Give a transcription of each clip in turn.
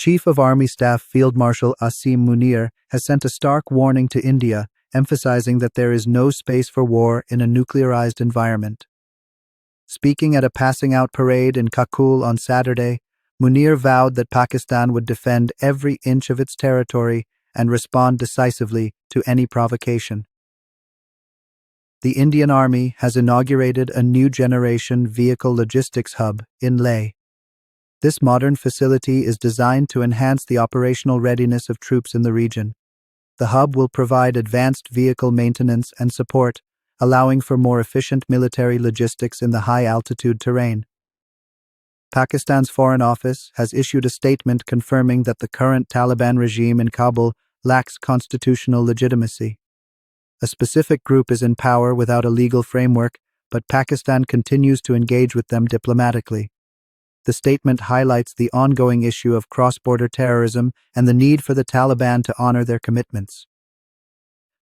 Chief of Army Staff Field Marshal Asim Munir has sent a stark warning to India, emphasizing that there is no space for war in a nuclearized environment. Speaking at a passing-out parade in Kakul on Saturday, Munir vowed that Pakistan would defend every inch of its territory and respond decisively to any provocation. The Indian Army has inaugurated a new-generation vehicle logistics hub in Leh. This modern facility is designed to enhance the operational readiness of troops in the region. The hub will provide advanced vehicle maintenance and support, allowing for more efficient military logistics in the high-altitude terrain. Pakistan's Foreign Office has issued a statement confirming that the current Taliban regime in Kabul lacks constitutional legitimacy. A specific group is in power without a legal framework, but Pakistan continues to engage with them diplomatically. The statement highlights the ongoing issue of cross-border terrorism and the need for the Taliban to honor their commitments.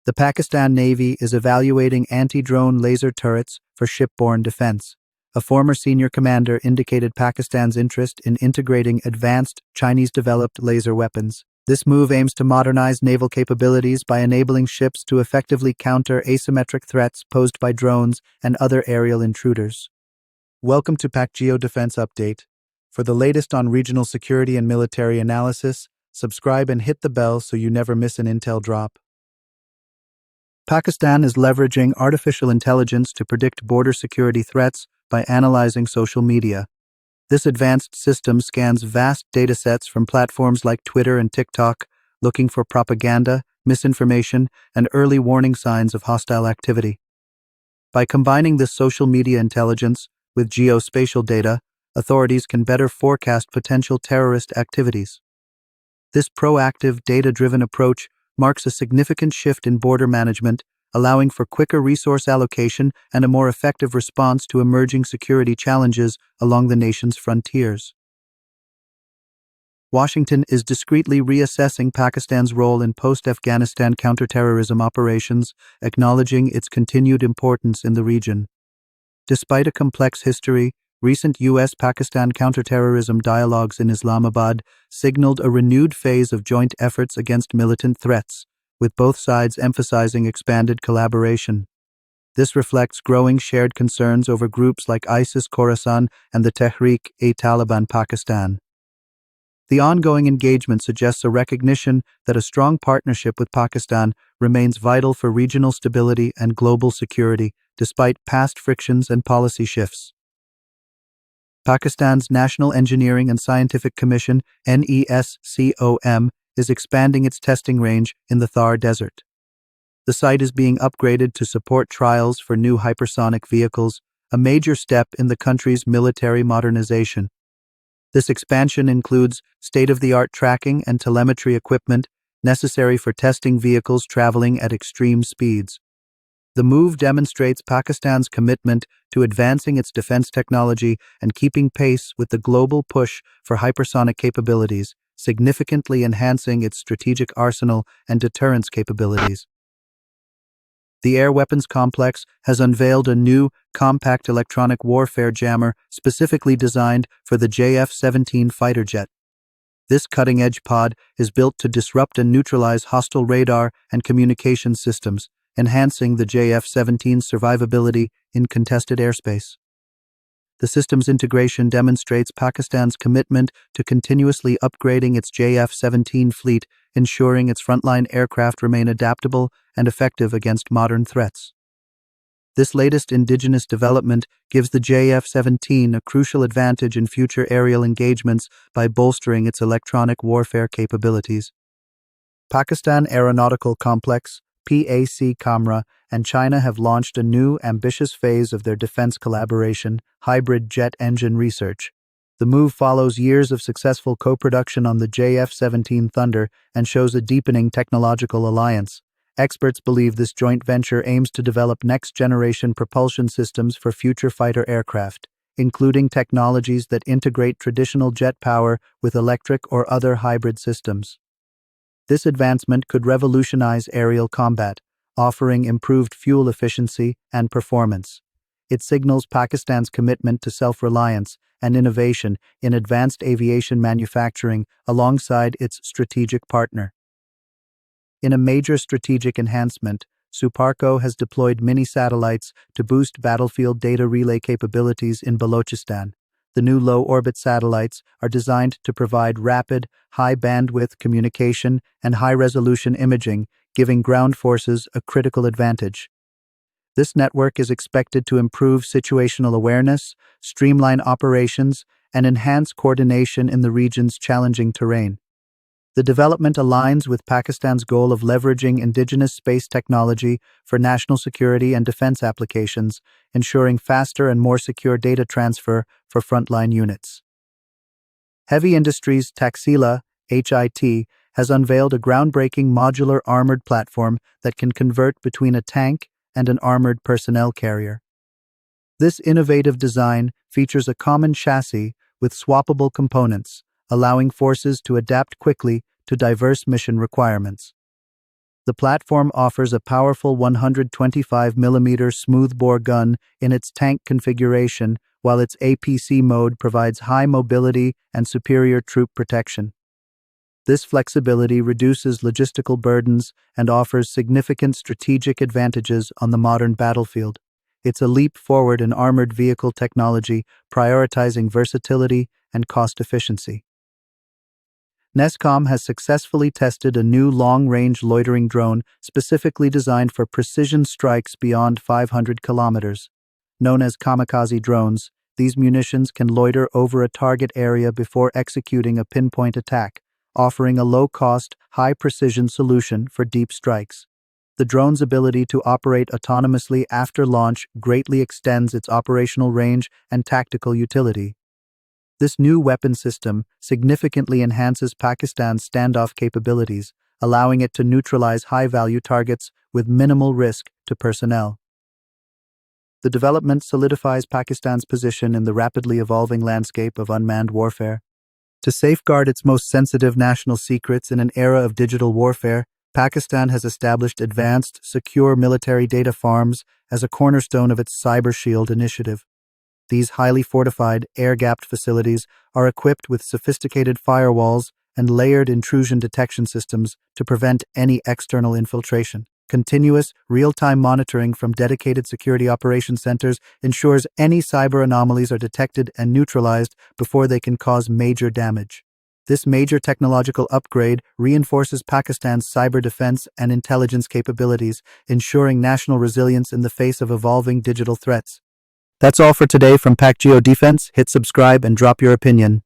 The Pakistan Navy is evaluating anti-drone laser turrets for shipborne defense. A former senior commander indicated Pakistan's interest in integrating advanced Chinese-developed laser weapons. This move aims to modernize naval capabilities by enabling ships to effectively counter asymmetric threats posed by drones and other aerial intruders. Welcome to Pakistangeo Defence Update. For the latest on regional security and military analysis, subscribe and hit the bell so you never miss an intel drop. Pakistan is leveraging artificial intelligence to predict border security threats by analyzing social media. This advanced system scans vast datasets from platforms like Twitter and TikTok, looking for propaganda, misinformation, and early warning signs of hostile activity. By combining this social media intelligence with geospatial data, authorities can better forecast potential terrorist activities. This proactive, data-driven approach marks a significant shift in border management, allowing for quicker resource allocation and a more effective response to emerging security challenges along the nation's frontiers. Washington is discreetly reassessing Pakistan's role in post-Afghanistan counterterrorism operations, acknowledging its continued importance in the region. Despite a complex history, recent U.S.-Pakistan counterterrorism dialogues in Islamabad signaled a renewed phase of joint efforts against militant threats, with both sides emphasizing expanded collaboration. This reflects growing shared concerns over groups like ISIS-Khorasan and the Tehreek-e-Taliban Pakistan. The ongoing engagement suggests a recognition that a strong partnership with Pakistan remains vital for regional stability and global security, despite past frictions and policy shifts. Pakistan's National Engineering and Scientific Commission, NESCOM, is expanding its testing range in the Thar Desert. The site is being upgraded to support trials for new hypersonic vehicles, a major step in the country's military modernization. This expansion includes state-of-the-art tracking and telemetry equipment necessary for testing vehicles traveling at extreme speeds. The move demonstrates Pakistan's commitment to advancing its defense technology and keeping pace with the global push for hypersonic capabilities, significantly enhancing its strategic arsenal and deterrence capabilities. The Air Weapons Complex has unveiled a new, compact electronic warfare jammer specifically designed for the JF-17 fighter jet. This cutting-edge pod is built to disrupt and neutralize hostile radar and communication systems, enhancing the JF-17's survivability in contested airspace. The system's integration demonstrates Pakistan's commitment to continuously upgrading its JF-17 fleet, ensuring its frontline aircraft remain adaptable and effective against modern threats. This latest indigenous development gives the JF-17 a crucial advantage in future aerial engagements by bolstering its electronic warfare capabilities. Pakistan Aeronautical Complex, PAC Kamra, and China have launched a new, ambitious phase of their defense collaboration, hybrid jet engine research. The move follows years of successful co-production on the JF-17 Thunder and shows a deepening technological alliance. Experts believe this joint venture aims to develop next-generation propulsion systems for future fighter aircraft, including technologies that integrate traditional jet power with electric or other hybrid systems. This advancement could revolutionize aerial combat, offering improved fuel efficiency and performance. It signals Pakistan's commitment to self-reliance and innovation in advanced aviation manufacturing alongside its strategic partner. In a major strategic enhancement, Suparco has deployed mini-satellites to boost battlefield data relay capabilities in Balochistan. The new low-orbit satellites are designed to provide rapid, high-bandwidth communication and high-resolution imaging, giving ground forces a critical advantage. This network is expected to improve situational awareness, streamline operations, and enhance coordination in the region's challenging terrain. The development aligns with Pakistan's goal of leveraging indigenous space technology for national security and defense applications, ensuring faster and more secure data transfer for frontline units. Heavy Industries' Taxila, HIT, has unveiled a groundbreaking modular armored platform that can convert between a tank and an armored personnel carrier. This innovative design features a common chassis with swappable components, allowing forces to adapt quickly to diverse mission requirements. The platform offers a powerful 125mm smoothbore gun in its tank configuration, while its APC mode provides high mobility and superior troop protection. This flexibility reduces logistical burdens and offers significant strategic advantages on the modern battlefield. It's a leap forward in armored vehicle technology, prioritizing versatility and cost efficiency. NESCOM has successfully tested a new long-range loitering drone specifically designed for precision strikes beyond 500 kilometers. Known as kamikaze drones, these munitions can loiter over a target area before executing a pinpoint attack, offering a low-cost, high-precision solution for deep strikes. The drone's ability to operate autonomously after launch greatly extends its operational range and tactical utility. This new weapon system significantly enhances Pakistan's standoff capabilities, allowing it to neutralize high-value targets with minimal risk to personnel. The development solidifies Pakistan's position in the rapidly evolving landscape of unmanned warfare. To safeguard its most sensitive national secrets in an era of digital warfare, Pakistan has established advanced, secure military data farms as a cornerstone of its Cyber Shield initiative. These highly fortified, air-gapped facilities are equipped with sophisticated firewalls and layered intrusion detection systems to prevent any external infiltration. Continuous, real-time monitoring from dedicated security operations centers ensures any cyber anomalies are detected and neutralized before they can cause major damage. This major technological upgrade reinforces Pakistan's cyber defense and intelligence capabilities, ensuring national resilience in the face of evolving digital threats. That's all for today from Pakistangeo Defense. Hit subscribe and drop your opinion.